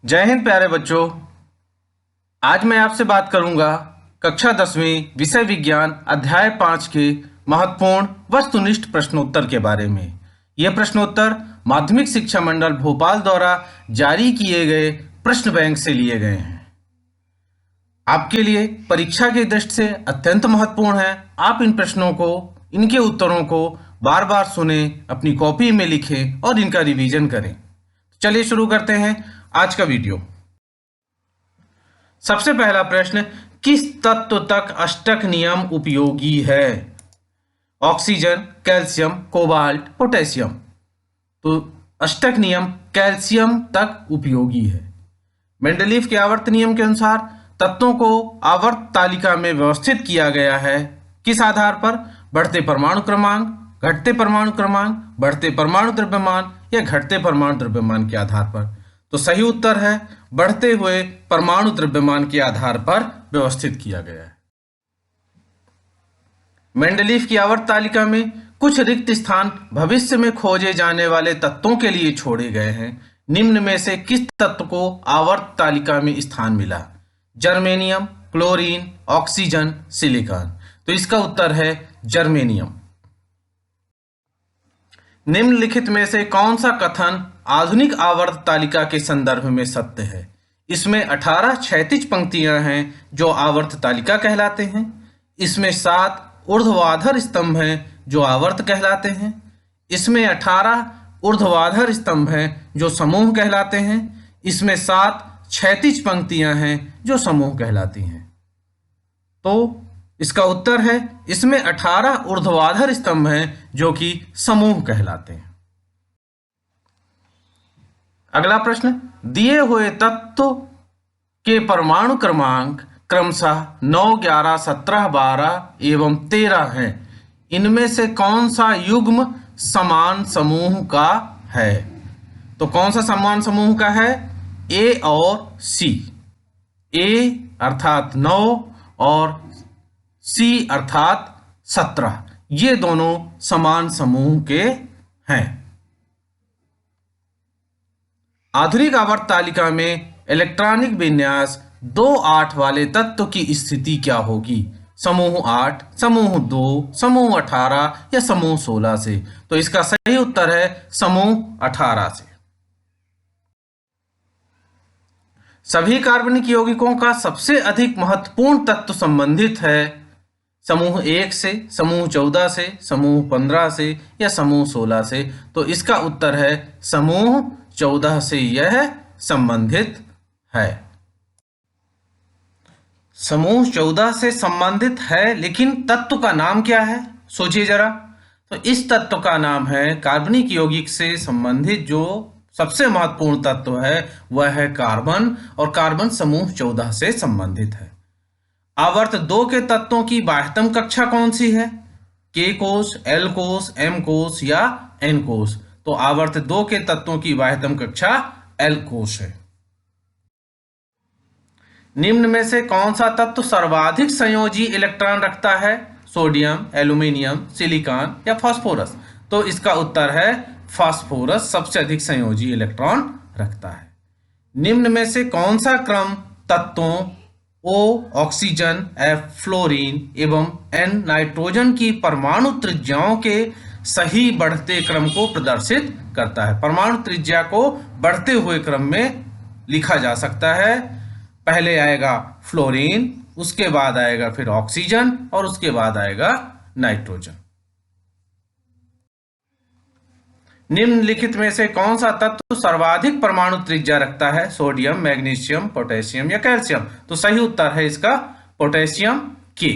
जय हिंद प्यारे बच्चों। आज मैं आपसे बात करूंगा कक्षा 10वीं विषय विज्ञान अध्याय 5 के महत्वपूर्ण वस्तुनिष्ठ प्रश्नोत्तर के बारे में। यह प्रश्नोत्तर माध्यमिक शिक्षा मंडल भोपाल द्वारा जारी किए गए प्रश्न बैंक से लिए गए हैं। आपके लिए परीक्षा की दृष्टि से अत्यंत महत्वपूर्ण है। आप इन प्रश्नों को, इनके उत्तरों को बार बार सुने, अपनी कॉपी में लिखें और इनका रिवीजन करें। चलिए शुरू करते हैं आज का वीडियो। सबसे पहला प्रश्न, किस तत्व तक अष्टक नियम उपयोगी है? Oxygen, calcium, cobalt, potassium. तो अष्टक नियम कैल्शियम तक उपयोगी है। मेंडलीव के आवर्त नियम के अनुसार तत्वों को आवर्त तालिका में व्यवस्थित किया गया है। किस आधार पर? बढ़ते परमाणु क्रमांक, घटते परमाणु क्रमांक, बढ़ते परमाणु द्रव्यमान या घटते परमाणु द्रव्यमान के आधार पर। तो सही उत्तर है बढ़ते हुए परमाणु द्रव्यमान के आधार पर व्यवस्थित किया गया है। मेंडलीव की आवर्त तालिका में कुछ रिक्त स्थान भविष्य में खोजे जाने वाले तत्वों के लिए छोड़े गए हैं। निम्न में से किस तत्व को आवर्त तालिका में स्थान मिला? Germanium, chlorine, oxygen, silicon. तो इसका उत्तर है जर्मेनियम। निम्नलिखित में से कौन सा कथन आधुनिक आवर्त तालिका के संदर्भ में सत्य है? इसमें 18 क्षैतिज पंक्तियां हैं जो आवर्त तालिका कहलाते हैं। इसमें 7 ऊर्ध्वाधर स्तंभ हैं जो आवर्त कहलाते हैं। इसमें 18 ऊर्ध्वाधर स्तंभ हैं जो समूह कहलाते हैं। इसमें 7 क्षैतिज पंक्तियां हैं जो समूह कहलाती हैं। तो इसका उत्तर है इसमें 18 ऊर्ध्वाधर स्तंभ हैं जो कि समूह कहलाते हैं। अगला प्रश्न, दिए हुए तत्व के परमाणु क्रमांक क्रमशः 9, 11, 17, 12 एवं 13 हैं। इनमें से कौन सा युग्म समान समूह का है? तो कौन सा समान समूह का है? ए और सी। ए अर्थात 9 और सी अर्थात 17, ये दोनों समान समूह के हैं। आधुनिक आवर्त तालिका में इलेक्ट्रॉनिक विन्यास 2-8 वाले तत्व की स्थिति क्या होगी? समूह 8, समूह 2, समूह 18 या समूह 16 से। तो इसका सही उत्तर है समूह 18 से। सभी कार्बनिक यौगिकों का सबसे अधिक महत्वपूर्ण तत्व संबंधित है समूह 1 से, समूह 14 से, समूह 15 से या समूह 16 से। तो इसका उत्तर है समूह 14 से यह संबंधित है। समूह 14 से संबंधित है, लेकिन तत्व का नाम क्या है? सोचिए जरा। तो इस तत्व का नाम है, कार्बनिक यौगिक से संबंधित जो सबसे महत्वपूर्ण तत्व है वह है कार्बन, और कार्बन समूह 14 से संबंधित है। आवर्त 2 के तत्वों की बाह्यतम कक्षा कौन सी है? K कोष, L कोष, M कोष या N कोष? तो आवर्त 2 के तत्वों की बाह्यतम कक्षा L कोष है। निम्न में से कौन सा तत्व सर्वाधिक संयोजी इलेक्ट्रॉन रखता है? सोडियम, एल्यूमिनियम, सिलिकॉन या फास्फोरस? तो इसका उत्तर है फास्फोरस सबसे अधिक संयोजी इलेक्ट्रॉन रखता है। निम्न में से कौन सा क्रम तत्वों O ऑक्सीजन, F फ्लोरीन एवं N नाइट्रोजन की परमाणु त्रिज्याओं के सही बढ़ते क्रम को प्रदर्शित करता है? परमाणु त्रिज्या को बढ़ते हुए क्रम में लिखा जा सकता है। पहले आएगा फ्लोरीन, उसके बाद आएगा फिर ऑक्सीजन और उसके बाद आएगा नाइट्रोजन। निम्नलिखित में से कौन सा तत्व सर्वाधिक परमाणु त्रिज्या रखता है? सोडियम, मैग्नीशियम, पोटेशियम या कैल्शियम? तो सही उत्तर है इसका पोटेशियम के।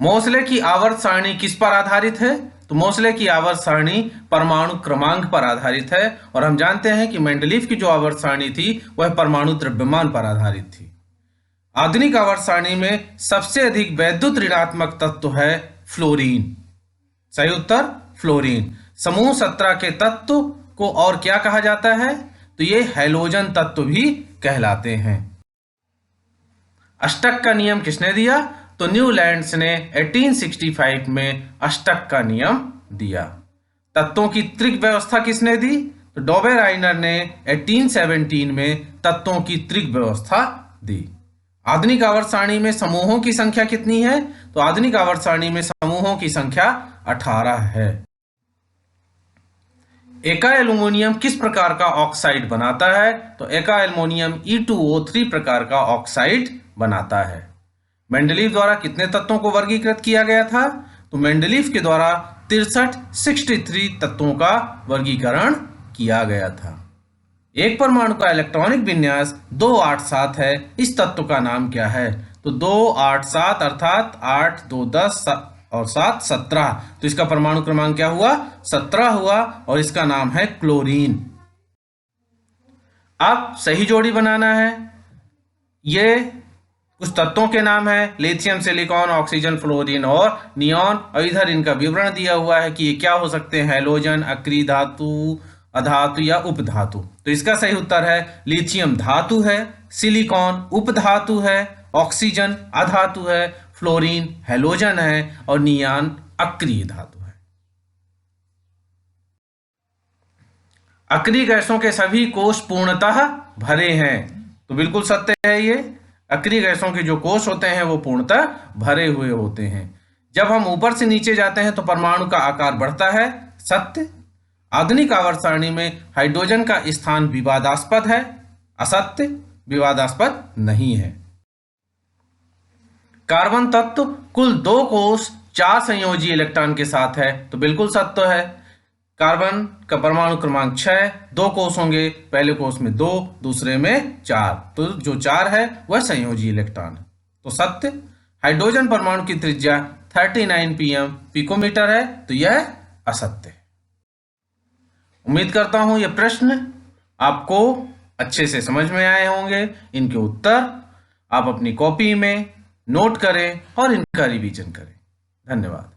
मोसले की आवर्त सारणी किस पर आधारित है? तो मोसले की आवर्त सारणी परमाणु क्रमांक पर आधारित है, और हम जानते हैं कि मेंडलीव की जो आवर्त सारणी थी वह परमाणु द्रव्यमान पर आधारित थी। आधुनिक आवर्त सारणी में सबसे अधिक वैद्युत ऋणात्मक तत्व है फ्लोरीन। सही उत्तर फ्लोरीन। समूह 17 के तत्व को और क्या कहा जाता है? तो ये हैलोजन तत्व भी कहलाते हैं। अष्टक का नियम किसने दिया? तो न्यूलैंड्स ने 1865 में अष्टक का नियम दिया। तत्वों की त्रिक व्यवस्था किसने दी? तो डॉबे राइनर ने 1817 में तत्वों की त्रिक व्यवस्था दी। आधुनिक आवर्त सारणी में समूहों की संख्या कितनी है? तो आधुनिक आवर्त सारणी में समूहों की संख्या 18 है। एका एल्युमिनियम किस प्रकार का ऑक्साइड बनाता है? तो एका एल्युमिनियम E2O3 प्रकार का ऑक्साइड बनाता है। मेंडलीव द्वारा कितने तत्वों को वर्गीकृत किया गया था? तो मेंडलीव के द्वारा 63 तत्वों का वर्गीकरण किया गया था। एक परमाणु का इलेक्ट्रॉनिक विन्यास 287 है। इस तत्व का नाम क्या है? तो 287 अर्थात 8 2 10 और 7 17, तो इसका परमाणु क्रमांक क्या हुआ? 17 हुआ और इसका नाम है क्लोरीन। अब सही जोड़ी बनाना है। ये कुछ तत्वों के नाम है, लिथियम, सिलिकॉन, ऑक्सीजन, फ्लोरीन और नियॉन, और इधर इनका विवरण दिया हुआ है कि ये क्या हो सकते हैं, हैलोजन, अक्रिय धातु, अधातु या उपधातु। तो इसका सही उत्तर है लिथियम धातु है, सिलिकॉन उपधातु है, ऑक्सीजन अधातु है, फ्लोरीन हैलोजन है और नियॉन अक्रिय धातु है। अक्रिय गैसों के सभी कोश पूर्णतः भरे हैं। तो बिल्कुल सत्य है ये। अक्रिय गैसों के जो कोश होते हैं वो पूर्णतः भरे हुए होते हैं। जब हम ऊपर से नीचे जाते हैं तो परमाणु का आकार बढ़ता है। सत्य। आधुनिक आवर्त सारणी में हाइड्रोजन का स्थान विवादास्पद है। असत्य, विवादास्पद नहीं है। कार्बन तत्व कुल 2 कोश 4 संयोजी इलेक्ट्रॉन के साथ है। तो बिल्कुल सत्य है। कार्बन का परमाणु क्रमांक 6, 2 कोश होंगे, पहले कोश में 2, दूसरे में 4, तो जो 4 है वह संयोजी इलेक्ट्रॉन है। तो सत्य। हाइड्रोजन परमाणु की त्रिज्या 39 पिकोमीटर है। तो यह असत्य है। उम्मीद करता हूं यह प्रश्न आपको अच्छे से समझ में आए होंगे। इनके उत्तर आप अपनी कॉपी में नोट करें और इनका रिवीजन करें। धन्यवाद।